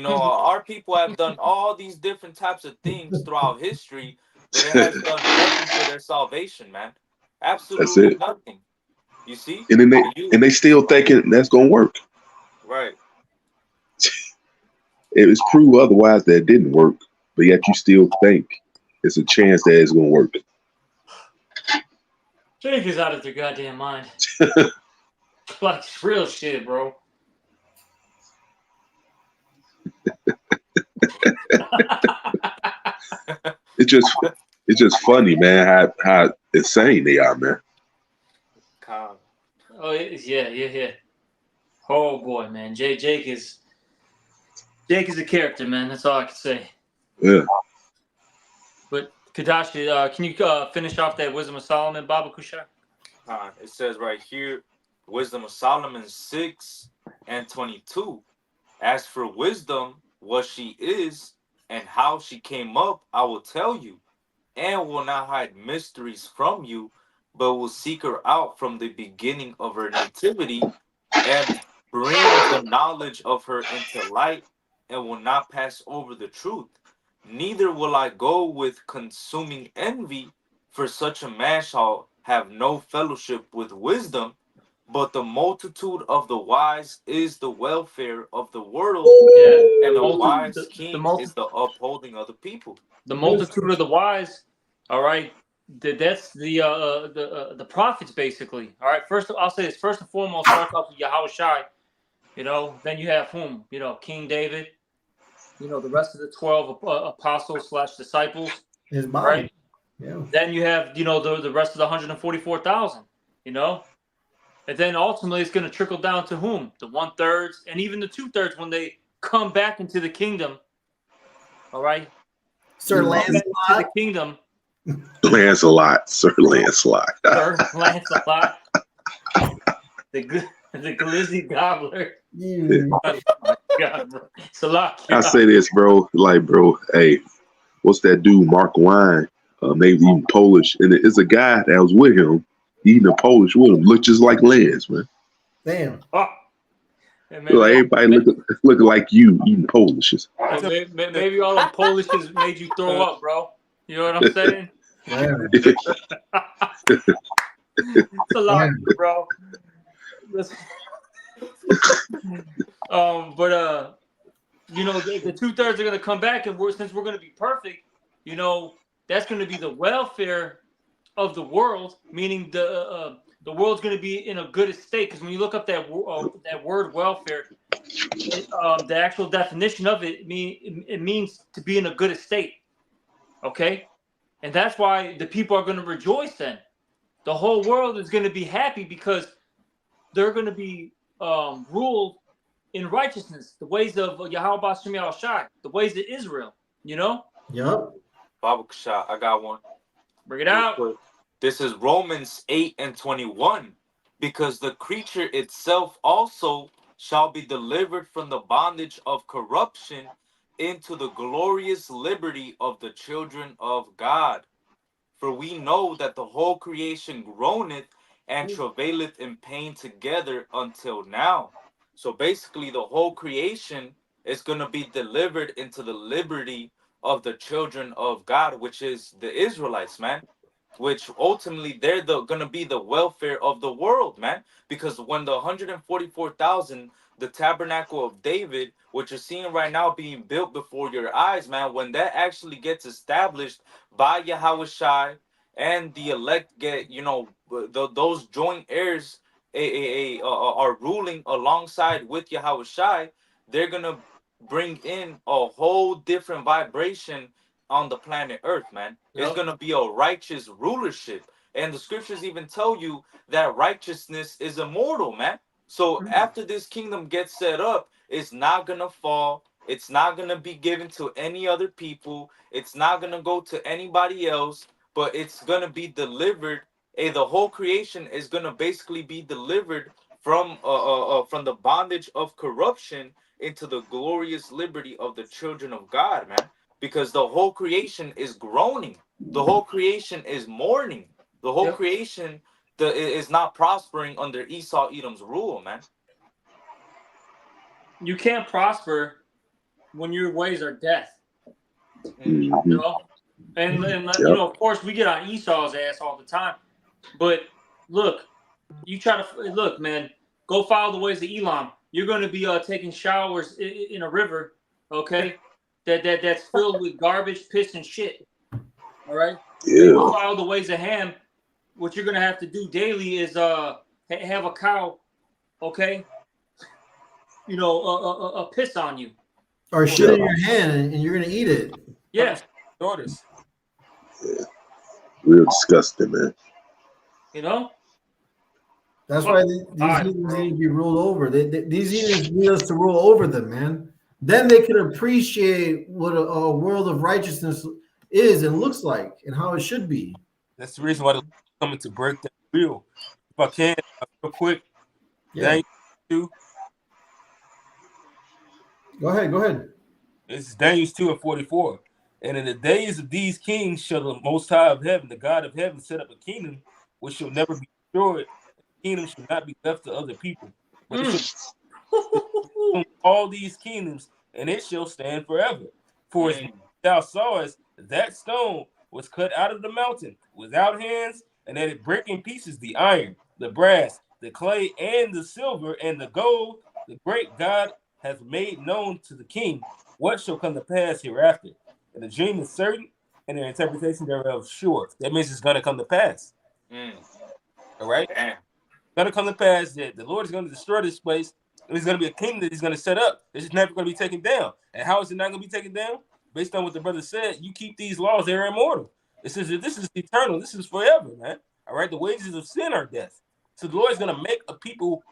Our people have done all these different types of things throughout history, but it has done nothing for their salvation, man. Absolutely nothing. You see? And then they still thinking that's gonna work. Right. It was proved otherwise that it didn't work, but yet you still think it's a chance that it's gonna work. Jake is out of their goddamn mind. Like real shit, bro. It's just funny, man, how insane they are, man. Calm. Oh yeah. Oh boy, man. Jake is a character, man. That's all I can say. Yeah. But Kadashi, can you finish off that Wisdom of Solomon, Baba Kushar? It says right here, Wisdom of Solomon 6:22. As for wisdom, what she is and how she came up, I will tell you, and will not hide mysteries from you, but will seek her out from the beginning of her nativity and bring the knowledge of her into light, and will not pass over the truth. Neither will I go with consuming envy, for such a man shall have no fellowship with wisdom, but the multitude of the wise is the welfare of the world, Yeah, and the wise king multi- is the upholding of the people. the multitude of the wise. All right, that's the prophets basically. All right, first I'll say this. First and foremost, starts off with Yahweh Shai. You know, then you have whom? You know, King David. You know, the rest of the 12 apostles / disciples. His mind. Right. Yeah. Then you have, you know, the rest of the 144,000. You know, and then ultimately it's going to trickle down to whom? The 1/3 and even the 2/3 when they come back into the kingdom. All right. Sir Come back into Lancelot. the kingdom. Lancelot, Sir Lancelot. Sir Lancelot. The glizzy gobbler. You. Oh my God, bro. Salakia. I say this, bro. Like, bro, hey, what's that dude, Mark Wine? Maybe even Polish. And it's a guy that was with him, eating a Polish with him. Looked just like Lance, man. Damn. Oh. Hey, Look like everybody looking like you eating Polishes. Maybe all the Polishes made you throw up, bro. You know what I'm saying? Yeah. It's a lot, bro. But you know, the 2/3 are gonna come back, and since we're gonna be perfect, you know, that's gonna be the welfare of the world, meaning the world's gonna be in a good state. Because when you look up that word welfare, the actual definition of it means to be in a good estate. Okay, and that's why the people are gonna rejoice then. The whole world is gonna be happy because they're gonna be ruled in righteousness, the ways of Yahweh Bashem Yahushai, the ways of Israel, you know? Yup. Baba Kasha, I got one. Bring it out. This is Romans 8:21. Because the creature itself also shall be delivered from the bondage of corruption into the glorious liberty of the children of God. For we know that the whole creation groaneth and travaileth in pain together until now. So basically, the whole creation is going to be delivered into the liberty of the children of God, which is the Israelites, man. Which ultimately they're going to be the welfare of the world, man. Because when the 144,000, the tabernacle of David, which you're seeing right now being built before your eyes, man, when that actually gets established by Yahweh Shai and the elect get, you know, those joint heirs are ruling alongside with Yahweh Shai, they're going to bring in a whole different vibration on the planet Earth, man. It's Yep. going to be a righteous rulership. And the scriptures even tell you that righteousness is immortal, man. So after this kingdom gets set up, it's not going to fall. It's not going to be given to any other people. It's not going to go to anybody else, but it's going to be delivered. The whole creation is going to basically be delivered from the bondage of corruption into the glorious liberty of the children of God, man. Because the whole creation is groaning. The whole creation is mourning. The whole creation is not prospering under Esau Edom's rule, man. You can't prosper when your ways are death. Mhm. You know? And you know, of course, we get on Esau's ass all the time. But look, you try to look, man. Go follow the ways of Elam. You're going to be taking showers in a river, okay? That's filled with garbage, piss, and shit. All right. Yeah. Go follow the ways of Ham. what you're gonna have to do daily is have a cow, okay? You know, piss on you. Or shit in your hand and you're gonna eat it. Yeah, Daughters. Yeah. Real disgusting, man. you know. That's why these heathens need to be ruled over. These heathens need us to rule over them, man. Then they can appreciate what a world of righteousness is and looks like and how it should be. That's the reason why they're coming to break that wheel. If I can, real quick. Yeah. Daniel 2. Go ahead. This is Daniel 2:44. And in the days of these kings shall the Most High of heaven, the God of heaven, set up a kingdom which shall never be destroyed. The kingdom shall not be left to other people. But it shall all these kingdoms, and it shall stand forever. For as thou sawest, that stone was cut out of the mountain without hands, and that it break in pieces the iron, the brass, the clay, and the silver, and the gold. The great God hath made known to the king what shall come to pass hereafter. And the dream is certain, and the interpretation thereof sure. That means it's going to come to pass. All right? Damn. It's going to come to pass that the Lord is going to destroy this place. And there's going to be a kingdom that he's going to set up. It's never going to be taken down. And how is it not going to be taken down? Based on what the brother said, you keep these laws, they're immortal. It says that this is eternal. This is forever, man. All right? The wages of sin are death. So the Lord is going to make a people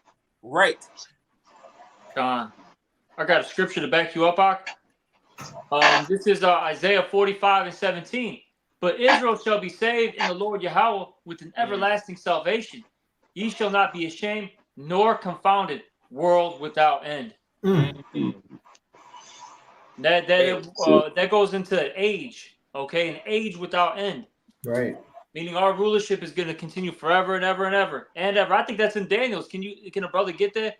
right. Con. I got a scripture to back you up, Ak. This is Isaiah 45:17. But Israel shall be saved in the Lord Yahweh with an everlasting salvation. Ye shall not be ashamed nor confounded, world without end. That goes into an age, okay? An age without end. Right. Meaning our rulership is going to continue forever and ever and ever and ever. I think that's in Daniel's. Can a brother get that?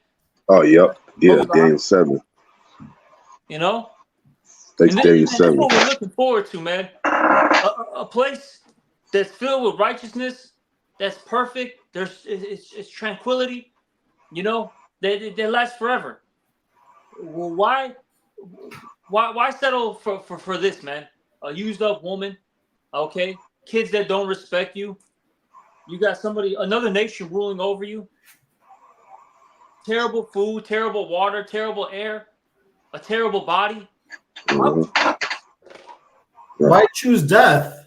Oh, yep. Yeah, Daniel 7. You know? Thanks, Daniel 7. That's what we're looking forward to, man. A place that's filled with righteousness, that's perfect. It's tranquility, you know, they last forever. Well, why settle for this, man? A used up woman, okay? Kids that don't respect you. You got another nation ruling over you. Terrible food, terrible water, terrible air, a terrible body. Why choose death?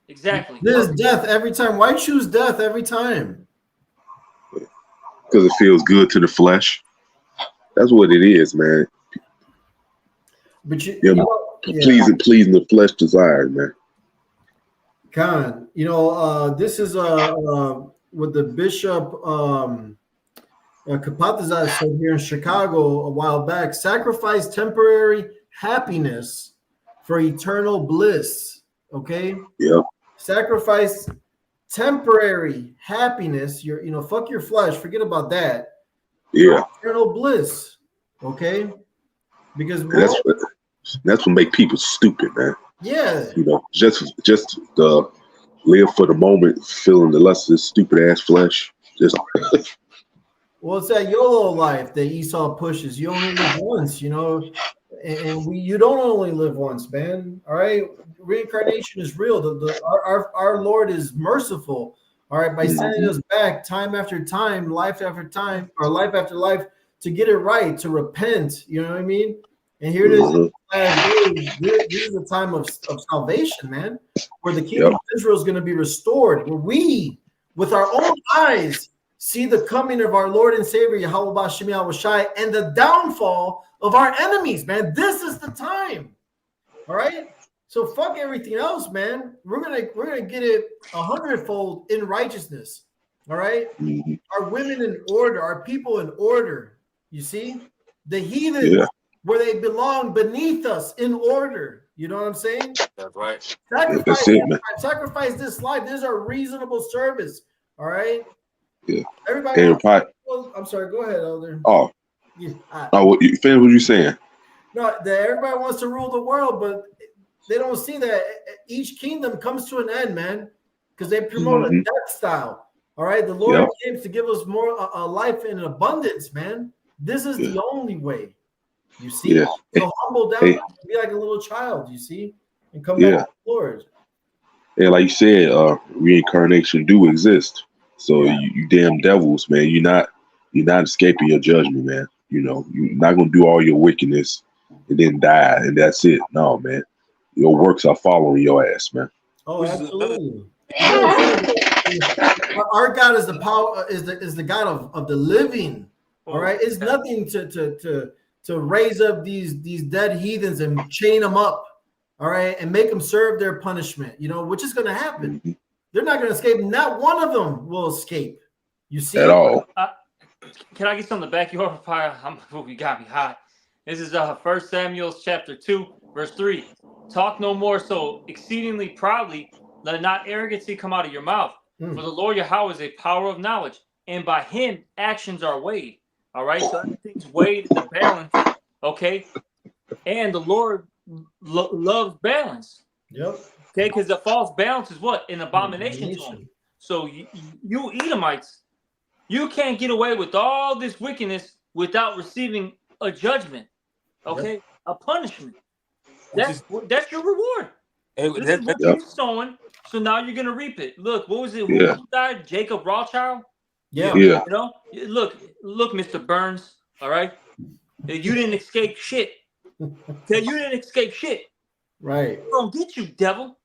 Exactly. This is death every time. Why choose death every time? Because it feels good to the flesh. That's what it is, man. But pleasing the flesh desires, man. Khan, this is what the bishop Kapatazar said here in Chicago a while back. Sacrifice temporary happiness for eternal bliss. Okay. Yep. Sacrifice temporary happiness. Fuck your flesh. Forget about that. Yeah. Eternal bliss. Okay. Because that's what make people stupid, man. Yeah. Just live for the moment, feeling the lust of this stupid ass flesh. Just well, it's that YOLO life that Esau pushes. You only live once, and you don't only live once, man. All right, reincarnation is real. Our Lord is merciful. All right, by sending us back time after time, life after time, or life after life, to get it right, to repent. You know what I mean? And here it is. This is a time of salvation, man, where the kingdom of Israel is going to be restored. Where we, with our own eyes, see the coming of our Lord and Savior Yahweh B'Shem Yahushai and the downfall of our enemies, man. This is the time. All right. So fuck everything else, man. We're gonna get it 100-fold in righteousness. All right. Our women in order, our people in order. You see, the heathen where they belong beneath us in order. You know what I'm saying? That's right. Sacrifice this life. This is our reasonable service. All right. Yeah. Everybody. I'm sorry. Go ahead, Elder. Oh. Yeah. You finish what you saying? No, everybody wants to rule the world, but they don't see that each kingdom comes to an end, man, because they promote a death style. All right. The Lord came to give us more a life in abundance, man. This is the only way. You see, so humble down, be like a little child, you see, and come back to the Lord. And like you said, reincarnation do exist. So you damn devils, man, you're not escaping your judgment, man. You know, you're not gonna do all your wickedness and then die, and that's it. No, man. Your works are following your ass, man. Oh, Which is another- absolutely. Our God is the power, is the God of the living. All right, it's nothing to raise up these dead heathens and chain them up. All right, and make them serve their punishment. You know, which is going to happen. Mhm. They're not going to escape. Not one of them will escape. You see, At all. Can I get something to back you up? You got me hot. This is 1 Samuel chapter 2, verse 3. Talk no more so exceedingly proudly, let not arrogancy come out of your mouth. Mm. For the Lord Yahweh is a power of knowledge, and by him actions are weighed. All right, so everything's weighed in the balance. Okay, and the Lord loves balance. Yep. Okay, because the false balance is what? An abomination to him. So you Edomites, you can't get away with all this wickedness without receiving a judgment. Okay, a punishment. That's your reward. And This that- is what Yep. you're sowing, so now you're gonna reap it. Look, what was it? Yeah. Who died? Jacob Rothschild. Yeah. Yeah. You know, look, Mr. Burns. All right, you didn't escape shit. Okay, you didn't escape shit. Right. We're gonna get you, devil.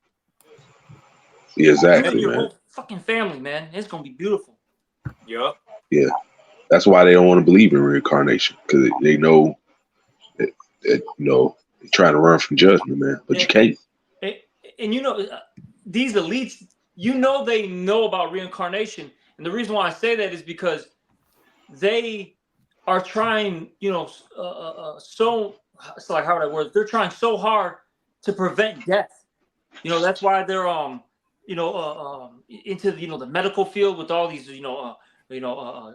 Yeah, You exactly, and your man. whole fucking family, man. It's gonna be beautiful. Yup. That's why they don't want to believe in reincarnation, because they know that you know they're trying to run from judgment, man. But you can't. And you know, these elites, you know, they know about reincarnation, and the reason why I say that is because they are trying, you know, so it's like, how would I word it? They're trying so hard to prevent death. You know, that's why they're into the medical field with all these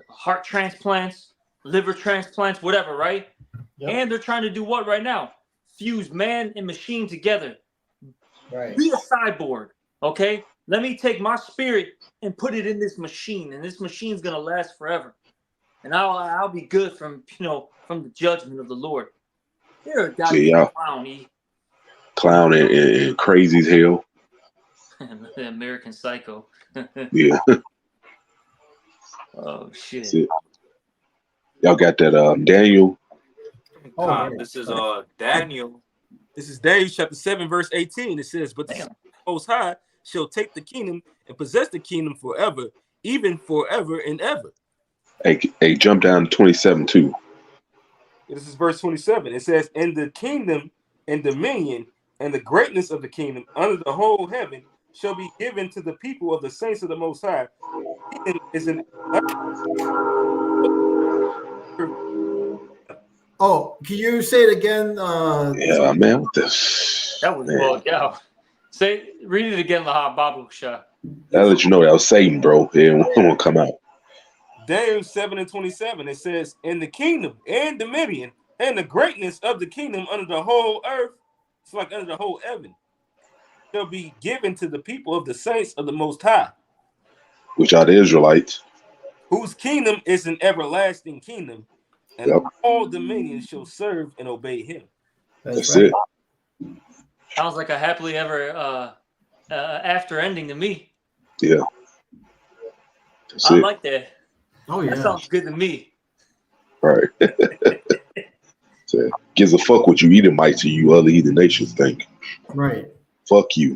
heart transplants, liver transplants, whatever, right? Yep. And they're trying to do what right now? Fuse man and machine together. Right. Be a cyborg, okay? Let me take my spirit and put it in this machine, and this machine's gonna last forever. And I'll be good from the judgment of the Lord. You're a goddamn clown, Clown and crazy as hell. The American Psycho. Yeah. Oh shit. That's it. Y'all got that Daniel? Oh, right. This is Daniel. This is Daniel chapter 7, verse 18. It says, "But the Damn. Most High shall take the kingdom and possess the kingdom forever, even forever and ever." Hey, jump down to 27 too. This is verse 27. It says, "And the kingdom and dominion and the greatness of the kingdom under the whole heaven shall be given to the people of the saints of the Most High." Kingdom is an Oh, can you say it again? Yeah, man. What the? That was Man. bugged out. Read it again, Lahab Babu Shah. I'll let you know that was Satan, bro. It won't come out. Daniel 7 and 27. It says, "And the kingdom and dominion and the greatness of the kingdom under the whole earth," it's like under the whole heaven, "shall be given to the people of the saints of the Most High, Which are the Israelites. whose kingdom is an everlasting kingdom, and Yep. all dominions shall serve and obey him." That's it. Sounds like a happily ever after ending to me. Yeah. That's I it. like that. Oh That yeah. sounds good to me. Right. So, gives a fuck what you Edomites or you other heathen nations think. Right. Fuck you.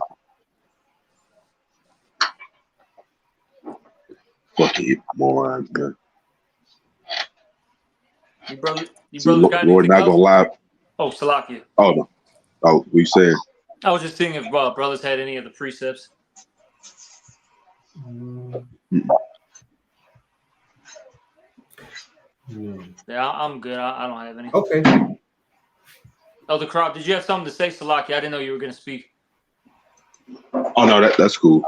Fucking morons, man. You brothers See, got Lord anything not gonna else? lie. Oh, Salakia. Oh no. Oh, what you saying? I was just seeing if brothers had any of the precepts. Yeah, I'm good. I don't have any. Okay. Oh, the crowd. Did you have something to say, Salaki? I didn't know you were going to speak. Oh no, that's cool.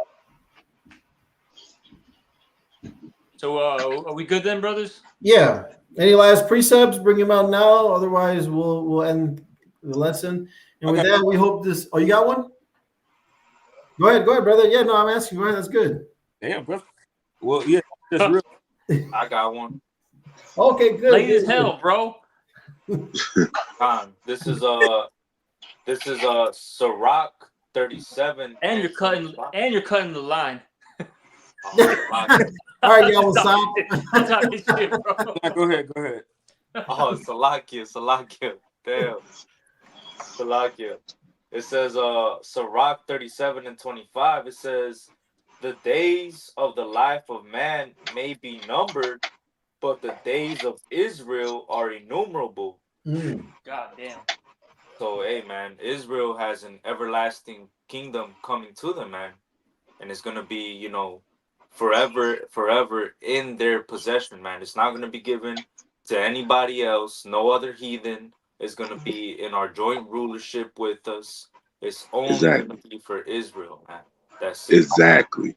So, are we good then, brothers? Yeah. Any last precepts? Bring them out now. Otherwise, we'll end the lesson. And with Okay. that, we hope this. Oh, you got one? Go ahead, brother. Yeah, no, I'm asking. Go ahead. That's good. Damn, bro. Well, yeah, that's real. I got one. Okay, good. Late as good, hell, bro. This is Sirach 37 And you're cutting 25. the line. Oh, All right, y'all, what's up? I'm talking shit, bro. Nah, go ahead. Salakia. Damn. Salakia. It says Sirach 37 and 25. It says, the days of the life of man may be numbered, but the days of Israel are innumerable. God damn. So, hey, man, Israel has an everlasting kingdom coming to them, man. And it's going to be, you know, forever in their possession, man. It's not going to be given to anybody else. No other heathen is going to be in our joint rulership with us. It's only going to be for Israel, man. That's it. Exactly.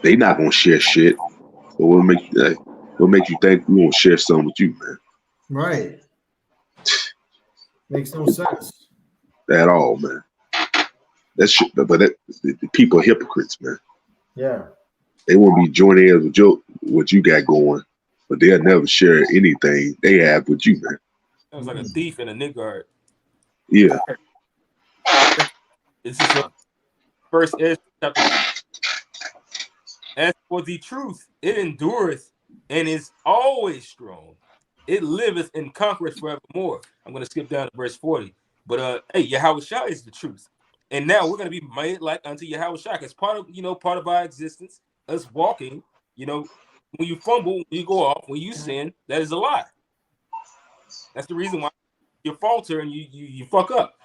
They not gonna share shit. So what make you think we gonna share something with you, man? Right. Makes no sense. At all, man. That shit, but the people are hypocrites, man. Yeah. They want to be joining hands with what you got going, but they'll never share anything they have with you, man. That was like a thief in a nigguard. Yeah. This is First Ezra chapter. As for the truth, it endureth and is always strong. It liveth and conquereth forevermore. I'm going to skip down to verse 40. But hey, Yahushua is the truth. And now we're going to be made like unto Yahushua. It's part of our existence, us walking. You know, when you fumble, when you go off, when you sin, that is a lie. That's the reason why you falter and you fuck up.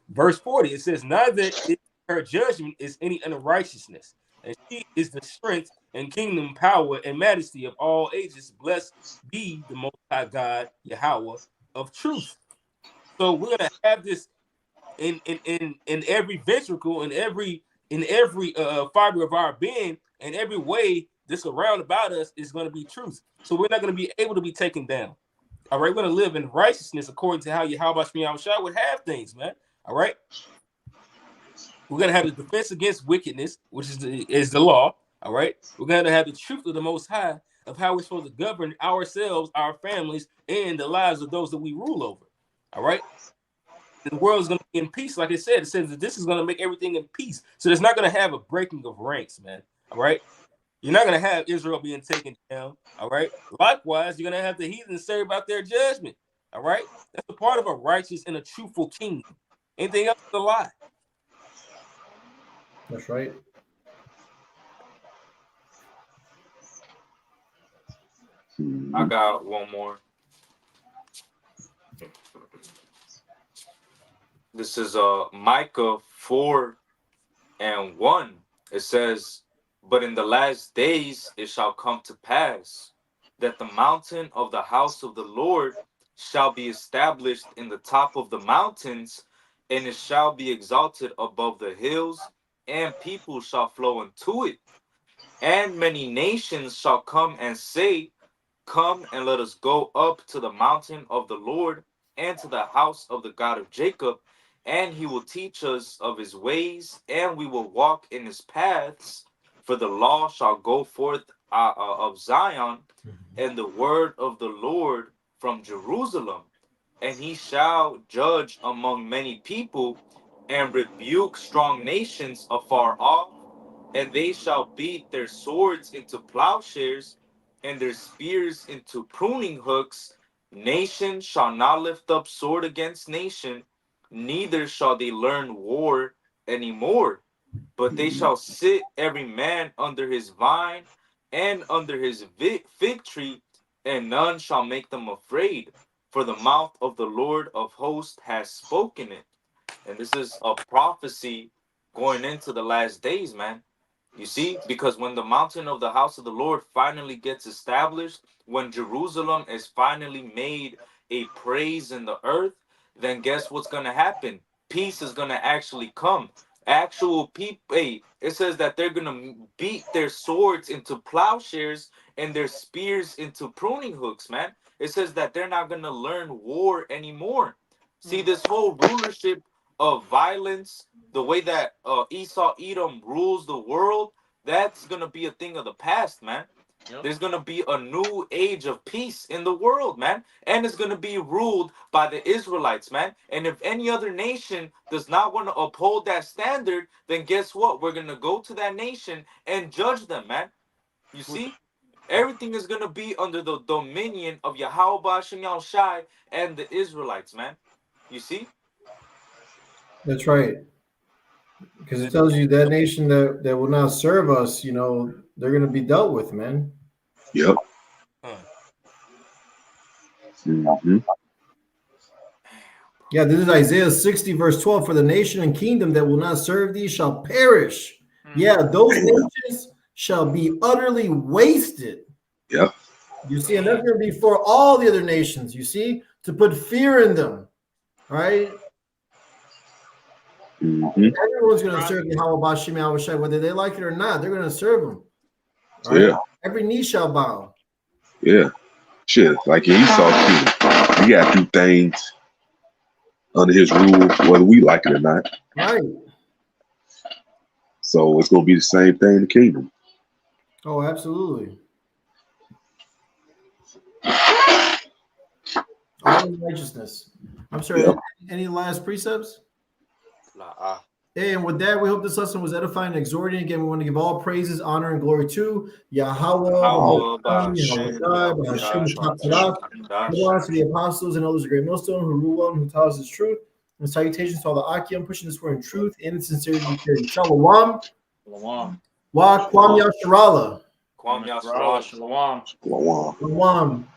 Verse 40, it says, neither is her judgment is any unrighteousness. And she is the strength and kingdom, power, and majesty of all ages. Blessed be the Most High God, Yahweh, of truth. So we're gonna have this in every ventricle, in every fiber of our being, and every way this around about us is gonna be truth. So we're not gonna be able to be taken down. All right, we're gonna live in righteousness according to how Yahweh Shai would have things, man. All right. We're gonna have the defense against wickedness, which is the law. All right. We're gonna have the truth of the Most High of how we're supposed to govern ourselves, our families, and the lives of those that we rule over. All right. The world is gonna be in peace, like I said. It says that this is gonna make everything in peace. So there's not gonna have a breaking of ranks, man. All right. You're not gonna have Israel being taken down. All right. Likewise, you're gonna have the heathen serve out their judgment. All right. That's a part of a righteous and a truthful kingdom. Anything else is a lie. That's right. I got one more. This is Micah 4:1. It says, but in the last days it shall come to pass that the mountain of the house of the Lord shall be established in the top of the mountains, and it shall be exalted above the hills, and people shall flow into it. And many nations shall come and say, come and let us go up to the mountain of the Lord and to the house of the God of Jacob, and he will teach us of his ways, and we will walk in his paths. For the law shall go forth of Zion, and the word of the Lord from Jerusalem. And he shall judge among many people, and rebuke strong nations afar off. And they shall beat their swords into plowshares, and their spears into pruning hooks. Nation shall not lift up sword against nation, neither shall they learn war anymore. But they shall sit every man under his vine and under his fig tree, and none shall make them afraid. For the mouth of the Lord of hosts has spoken it. And this is a prophecy going into the last days, man. You see, because when the mountain of the house of the Lord finally gets established, when Jerusalem is finally made a praise in the earth, then guess what's going to happen? Peace is going to actually come. Actual people, hey, it says that they're going to beat their swords into plowshares and their spears into pruning hooks, man. It says that they're not going to learn war anymore. See, this whole rulership of violence, the way that Esau Edom rules the world, that's gonna be a thing of the past, man. Yep. There's going to be a new age of peace in the world, man. And it's going to be ruled by the Israelites, man. And if any other nation does not want to uphold that standard, then guess what? We're going to go to that nation and judge them, man. You see? Everything is going to be under the dominion of Yahweh Ba'ashem Yahushai and the Israelites, man. You see? That's right. Because it tells you that nation that will not serve us, you know, they're going to be dealt with, man. Yep. Yeah, this is Isaiah 60, verse 12. For the nation and kingdom that will not serve thee shall perish. Yeah, those nations shall be utterly wasted. Yep. You see, and that's going to be for all the other nations, you see, to put fear in them, right? Everyone's going to serve Yahweh Ba'ashem Yahushai, whether they like it or not. They're going to serve him. Right? Yeah. Every knee shall bow. Yeah. Shit, like Esau, we got to do things under his rule, whether we like it or not. Right. So it's going to be the same thing in the kingdom. Oh, absolutely. All in righteousness. I'm sorry. Yep. Any last precepts? Nah. Hey, and with that, we hope this lesson was edifying and exhorting. Again, we want to give all praises, honor, and glory to Yahweh, Yahweh, Ba'ashem, to the apostles and elders of Great Millstone who rule well and who tell us his truth. And salutations to all the Akim pushing this word in truth and in sincerity. Shalom. Shalom. Wa Kwam Yasharala. Kwam Yasharala. Shalom. Shalom. Shalom.